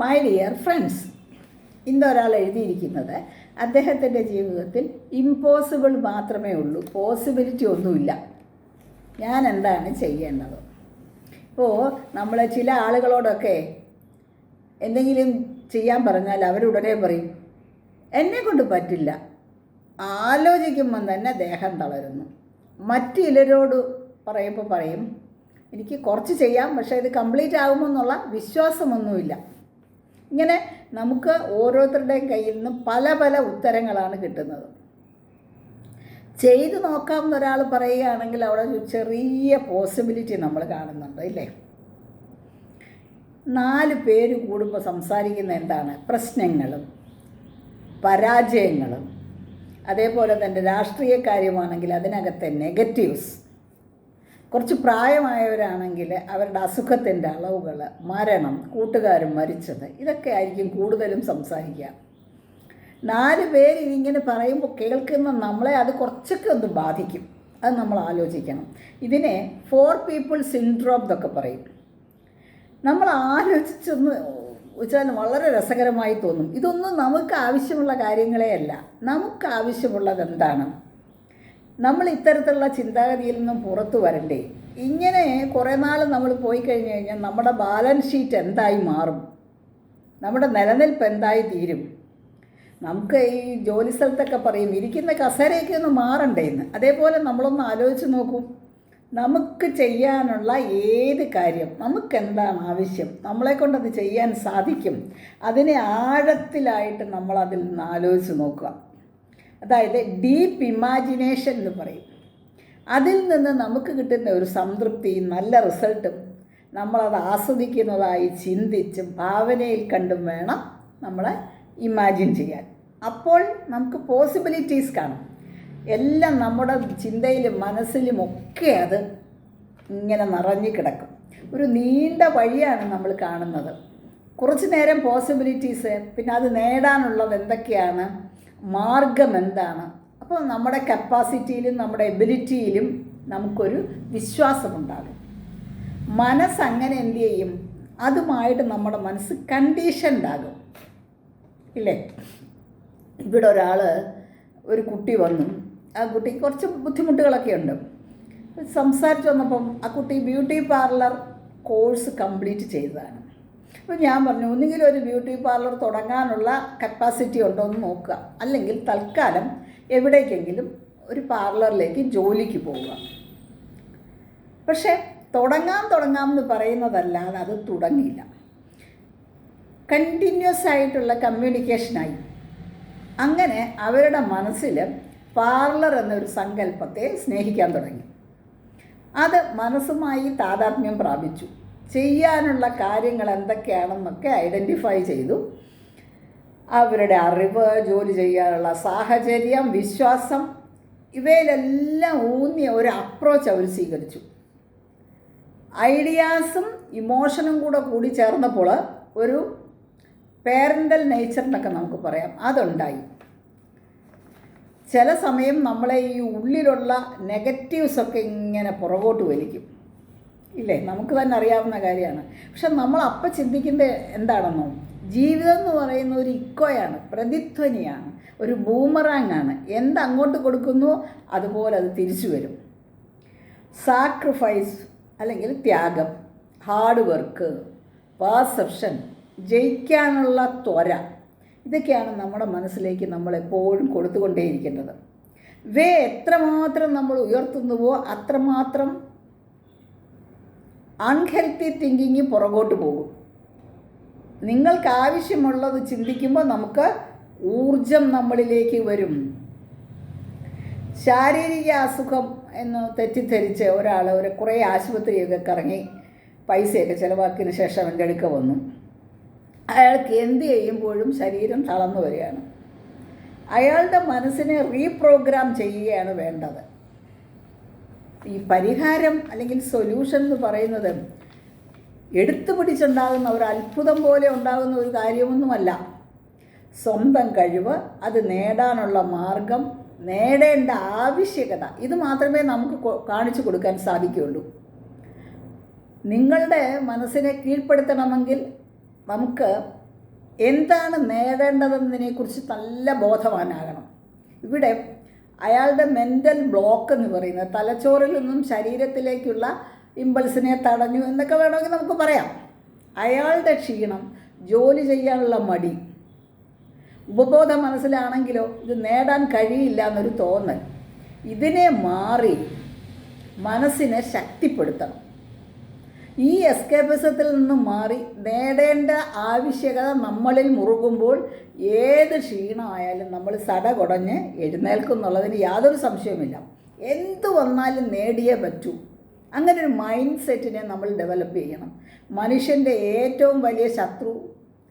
My dear friends, ഇന്നൊരാൾ എഴുതിയിരിക്കുന്നത് അദ്ദേഹത്തിൻ്റെ ജീവിതത്തിൽ ഇമ്പോസിബിൾ മാത്രമേ ഉള്ളൂ, പോസിബിലിറ്റി ഒന്നുമില്ല. ഞാൻ എന്താണ് ചെയ്യേണ്ടത്? ഇപ്പോൾ നമ്മൾ ചില ആളുകളോടൊക്കെ എന്തെങ്കിലും ചെയ്യാൻ പറഞ്ഞാൽ അവരുടനെ പറയും എന്നെക്കൊണ്ട് പറ്റില്ല. ആലോചിക്കുമ്പം തന്നെ ദേഹം തളരുന്നു. മറ്റു ചിലരോട് പറയുമ്പോൾ പറയും എനിക്ക് കുറച്ച് ചെയ്യാം, പക്ഷേ ഇത് കംപ്ലീറ്റ് ആകുമെന്നുള്ള വിശ്വാസമൊന്നുമില്ല. ഇങ്ങനെ നമുക്ക് ഓരോരുത്തരുടെയും കയ്യിൽ നിന്ന് പല പല ഉത്തരങ്ങളാണ് കിട്ടുന്നത്. ചെയ്തു നോക്കാമെന്ന് ഒരാൾ പറയുകയാണെങ്കിൽ അവിടെ ഒരു ചെറിയ പോസിബിലിറ്റി നമ്മൾ കാണുന്നുണ്ട്, ഇല്ലേ? 4 പേര് കൂടുമ്പോൾ സംസാരിക്കുന്ന എന്താണ്? പ്രശ്നങ്ങളും പരാജയങ്ങളും. അതേപോലെ തന്നെ രാഷ്ട്രീയ കാര്യമാണെങ്കിൽ അതിനകത്തെ നെഗറ്റീവ്സ്. കുറച്ച് പ്രായമായവരാണെങ്കിൽ അവരുടെ അസുഖത്തിൻ്റെ അളവുകൾ, മരണം, കൂട്ടുകാരും മരിച്ചത്, ഇതൊക്കെ ആയിരിക്കും കൂടുതലും സംസാരിക്കുക. 4 പേര് ഇതിങ്ങനെ പറയുമ്പോൾ കേൾക്കുന്ന നമ്മളെ അത് കുറച്ചൊക്കെ ഒന്ന് ബാധിക്കും. അത് നമ്മൾ ആലോചിക്കണം. ഇതിനെ 4 പീപ്പിൾ സിൻഡ്രോം എന്നൊക്കെ പറയും. നമ്മൾ ആലോചിച്ചൊന്ന് വെച്ചാൽ വളരെ രസകരമായി തോന്നും. ഇതൊന്നും നമുക്ക് ആവശ്യമുള്ള കാര്യങ്ങളേ അല്ല. നമുക്ക് ആവശ്യമുള്ളത് എന്താണ്? നമ്മൾ ഇത്തരത്തിലുള്ള ചിന്താഗതിയിൽ നിന്നും പുറത്തു വരണ്ടേ? ഇങ്ങനെ കുറേ നാൾ നമ്മൾ പോയി കഴിഞ്ഞ് കഴിഞ്ഞാൽ നമ്മുടെ ബാലൻസ് ഷീറ്റ് എന്തായി മാറും? നമ്മുടെ നിലനിൽപ്പ് എന്തായി തീരും? നമുക്ക് ഈ ജോലി സ്ഥലത്തൊക്കെ പറയും ഇരിക്കുന്ന കസേരയൊക്കെ ഒന്ന് മാറണ്ടേന്ന്. അതേപോലെ നമ്മളൊന്ന് ആലോചിച്ച് നോക്കൂ. നമുക്ക് ചെയ്യാനുള്ള ഏത് കാര്യം, നമുക്കെന്താണ് ആവശ്യം, നമ്മളെക്കൊണ്ടത് ചെയ്യാൻ സാധിക്കും, അതിനെ ആഴത്തിലായിട്ട് നമ്മളതിൽ നിന്ന് ആലോചിച്ച് നോക്കുക. അതായത് ഡീപ്പ് ഇമാജിനേഷൻ എന്ന് പറയും. അതിൽ നിന്ന് നമുക്ക് കിട്ടുന്ന ഒരു സംതൃപ്തിയും നല്ല റിസൾട്ടും നമ്മളത് ആസ്വദിക്കുന്നതായി ചിന്തിച്ചും ഭാവനയിൽ കണ്ടും വേണം നമ്മൾ ഇമാജിൻ ചെയ്യാൻ. അപ്പോൾ നമുക്ക് പോസിബിലിറ്റീസ് കാണും. എല്ലാം നമ്മുടെ ചിന്തയിലും മനസ്സിലും ഒക്കെ അത് ഇങ്ങനെ നിറഞ്ഞു കിടക്കും. ഒരു നീണ്ട വഴിയാണ് നമ്മൾ കാണുന്നത്. കുറച്ച് നേരം പോസിബിലിറ്റീസ്, പിന്നെ അത് നേടാനുള്ളത് എന്തൊക്കെയാണ്, മാർഗം എന്താണ്. അപ്പോൾ നമ്മുടെ കപ്പാസിറ്റിയിലും നമ്മുടെ എബിലിറ്റിയിലും നമുക്കൊരു വിശ്വാസമുണ്ടാകും. മനസ്സങ്ങനെ എന്തു ചെയ്യും? അതുമായിട്ട് നമ്മുടെ മനസ്സ് കണ്ടീഷൻഡാകും, ഇല്ലേ? ഇവിടെ ഒരു കുട്ടി വന്നു. ആ കുട്ടിക്ക് കുറച്ച് ബുദ്ധിമുട്ടുകളൊക്കെ ഉണ്ട്. സംസാരിച്ച് വന്നപ്പം ആ കുട്ടി ബ്യൂട്ടി പാർലർ കോഴ്സ് കംപ്ലീറ്റ് ചെയ്തതാണ്. അപ്പോൾ ഞാൻ പറഞ്ഞു ഒന്നുകിൽ ഒരു ബ്യൂട്ടി പാർലർ തുടങ്ങാനുള്ള കപ്പാസിറ്റി ഉണ്ടോ എന്ന് നോക്കുക, അല്ലെങ്കിൽ തൽക്കാലം എവിടേക്കെങ്കിലും ഒരു പാർലറിലേക്ക് ജോലിക്ക് പോവുക. പക്ഷേ തുടങ്ങാമെന്ന് പറയുന്നതല്ലാതെ അത് തുടങ്ങിയില്ല. കണ്ടിന്യൂസ് ആയിട്ടുള്ള കമ്മ്യൂണിക്കേഷനായി. അങ്ങനെ അവരുടെ മനസ്സിൽ പാർലർ എന്നൊരു സങ്കല്പത്തെ സ്നേഹിക്കാൻ തുടങ്ങി. അത് മനസ്സുമായി താതാത്മ്യം പ്രാപിച്ചു. ചെയ്യാനുള്ള കാര്യങ്ങൾ എന്തൊക്കെയാണെന്നൊക്കെ ഐഡൻറ്റിഫൈ ചെയ്തു. അവരുടെ അറിവ്, ജോലി ചെയ്യാനുള്ള സാഹചര്യം, വിശ്വാസം, ഇവയിലെല്ലാം ഊന്നിയ ഒരു അപ്രോച്ച് അവർ സ്വീകരിച്ചു. ഐഡിയാസും ഇമോഷനും കൂടി ചേർന്നപ്പോൾ ഒരു പേരൻ്റൽ നേച്ചർ എന്നൊക്കെ നമുക്ക് പറയാം, അതുണ്ടായി. ചില സമയം നമ്മളെ ഈ ഉള്ളിലുള്ള നെഗറ്റീവ്സൊക്കെ ഇങ്ങനെ പുറകോട്ട് വലിക്കും, ഇല്ലേ? നമുക്ക് തന്നെ അറിയാവുന്ന കാര്യമാണ്. പക്ഷെ നമ്മൾ അപ്പം ചിന്തിക്കുന്നത് എന്താണെന്നോ, ജീവിതം എന്ന് പറയുന്ന ഒരു ഇക്കോയാണ്, പ്രതിധ്വനിയാണ്, ഒരു ബൂമറാങ് ആണ്. എന്തങ്ങോട്ട് കൊടുക്കുന്നു അതുപോലെ അത് തിരിച്ചു വരും. സാക്രിഫൈസ് അല്ലെങ്കിൽ ത്യാഗം, ഹാർഡ് വർക്ക്, പെർസെപ്ഷൻ, ജയിക്കാനുള്ള ത്വര, ഇതൊക്കെയാണ് നമ്മുടെ മനസ്സിലേക്ക് നമ്മളെപ്പോഴും കൊടുത്തുകൊണ്ടേയിരിക്കേണ്ടത്. എത്രമാത്രം നമ്മൾ ഉയർത്തുന്നുവോ അത്രമാത്രം അൺഹെൽത്തി തിങ്കിങ് പുറകോട്ട് പോകും. നിങ്ങൾക്ക് ആവശ്യമുള്ളത് ചിന്തിക്കുമ്പോൾ നമുക്ക് ഊർജം നമ്മളിലേക്ക് വരും. ശാരീരിക അസുഖം എന്ന് തെറ്റിദ്ധരിച്ച് ഒരാൾ കുറേ ആശുപത്രിയൊക്കെ കറങ്ങി പൈസയൊക്കെ ചിലവാക്കിയതിന് ശേഷം എൻ്റെ അടുക്ക വന്നു. അയാൾക്ക് എന്ത് ചെയ്യുമ്പോഴും ശരീരം തളർന്നു വരികയാണ്. അയാളുടെ മനസ്സിനെ റീപ്രോഗ്രാം ചെയ്യുകയാണ് വേണ്ടത്. ഈ പരിഹാരം അല്ലെങ്കിൽ സൊല്യൂഷൻ എന്ന് പറയുന്നത് എടുത്തു പിടിച്ചുണ്ടാകുന്ന ഒരു അത്ഭുതം പോലെ ഉണ്ടാകുന്ന ഒരു കാര്യമൊന്നുമല്ല. സ്വന്തം കഴിവ്, അത് നേടാനുള്ള മാർഗം, നേടേണ്ട ആവശ്യകത, ഇത് മാത്രമേ നമുക്ക് കാണിച്ചു കൊടുക്കാൻ സാധിക്കുകയുള്ളൂ. നിങ്ങളുടെ മനസ്സിനെ കീഴ്പ്പെടുത്തണമെങ്കിൽ നമുക്ക് എന്താണ് നേടേണ്ടതെന്നതിനെക്കുറിച്ച് നല്ല ബോധവാനാകണം. ഇവിടെ അയാളുടെ മെൻ്റൽ ബ്ലോക്ക് എന്ന് പറയുന്നത് തലച്ചോറിൽ നിന്നും ശരീരത്തിലേക്കുള്ള ഇമ്പൾസിനെ തടഞ്ഞു എന്നൊക്കെ വേണമെങ്കിൽ നമുക്ക് പറയാം. അയാളുടെ ക്ഷീണം, ജോലി ചെയ്യാനുള്ള മടി, ഉപബോധ മനസ്സിലാണെങ്കിലോ ഇത് നേടാൻ കഴിയില്ല എന്നൊരു തോന്നൽ, ഇതിനെ മാറി മനസ്സിനെ ശക്തിപ്പെടുത്തണം. ഈ എസ്കേപ്പിസത്തിൽ നിന്നും മാറി നേടേണ്ട ആവശ്യകത നമ്മളിൽ മുറുകുമ്പോൾ ഏത് ക്ഷീണമായാലും നമ്മൾ സടകുടഞ്ഞ് എഴുന്നേൽക്കും എന്നുള്ളതിന് യാതൊരു സംശയവുമില്ല. എന്തു വന്നാലും നേടിയേ പറ്റൂ. അങ്ങനെ ഒരു മൈൻഡ് സെറ്റിനെ നമ്മൾ ഡെവലപ്പ് ചെയ്യണം. മനുഷ്യൻ്റെ ഏറ്റവും വലിയ ശത്രു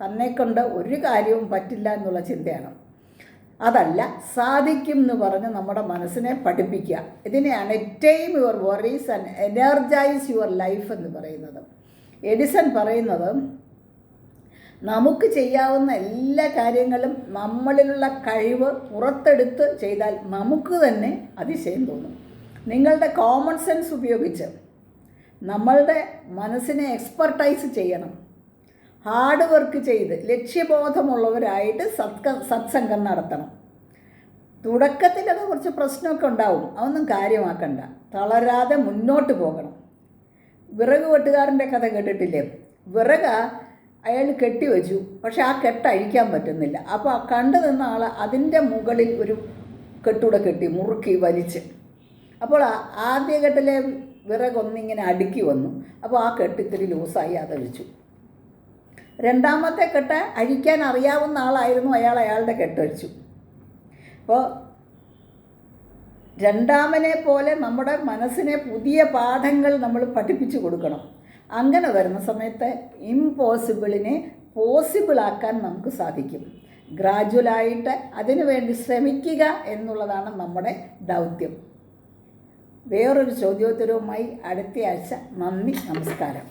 തന്നെക്കൊണ്ട് ഒരു കാര്യവും പറ്റില്ല എന്നുള്ള ചിന്തയാണ്. അതല്ല, സാധിക്കും എന്ന് പറഞ്ഞ് നമ്മുടെ മനസ്സിനെ പഠിപ്പിക്കുക. ഇതിനെയാണ് time your worries and energise your life എന്ന് പറയുന്നത്. എഡിസൺ പറയുന്നത് നമുക്ക് ചെയ്യാവുന്ന എല്ലാ കാര്യങ്ങളും നമ്മളിലുള്ള കഴിവ് പുറത്തെടുത്ത് ചെയ്താൽ നമുക്ക് തന്നെ അതിശയം തോന്നും. നിങ്ങളുടെ കോമൺ സെൻസ് ഉപയോഗിച്ച് നമ്മളുടെ മനസ്സിനെ എക്സ്പെർട്ടൈസ് ചെയ്യണം. ഹാർഡ് വർക്ക് ചെയ്ത് ലക്ഷ്യബോധമുള്ളവരായിട്ട് സത്സംഗം നടത്തണം. തുടക്കത്തിലൊക്കെ കുറച്ച് പ്രശ്നമൊക്കെ ഉണ്ടാവും, അതൊന്നും കാര്യമാക്കണ്ട. തളരാതെ മുന്നോട്ട് പോകണം. വിറക് വെട്ടുകാരൻ്റെ കഥ കേട്ടിട്ടില്ലേ? വിറക് അയാൾ കെട്ടിവെച്ചു, പക്ഷെ ആ കെട്ട് അഴിക്കാൻ പറ്റുന്നില്ല. അപ്പോൾ കണ്ടു നിന്ന ആൾ അതിൻ്റെ മുകളിൽ ഒരു കെട്ടൂടെ കെട്ടി മുറുക്കി വലിച്ച്. അപ്പോൾ ആദ്യഘട്ടത്തിലെ വിറകൊന്നിങ്ങനെ അടുക്കി വന്നു. അപ്പോൾ ആ കെട്ട് ഇത്തിരി ലൂസായി, അതഴിച്ചു. രണ്ടാമത്തെ കെട്ട് അഴിക്കാൻ അറിയാവുന്ന ആളായിരുന്നു അയാൾ, അയാളുടെ കെട്ടഴിച്ചു. അപ്പോൾ രണ്ടാമനെ പോലെ നമ്മുടെ മനസ്സിനെ പുതിയ പാഠങ്ങൾ നമ്മൾ പഠിപ്പിച്ചു കൊടുക്കണം. അങ്ങനെ വരുന്ന സമയത്ത് ഇമ്പോസിബിളിനെ പോസിബിളാക്കാൻ നമുക്ക് സാധിക്കും. ഗ്രാജുവലായിട്ട് അതിനുവേണ്ടി ശ്രമിക്കുക എന്നുള്ളതാണ് നമ്മുടെ ദൗത്യം. വേറൊരു ചോദ്യോത്തരവുമായി അടുത്ത ആഴ്ച. നന്ദി, നമസ്കാരം.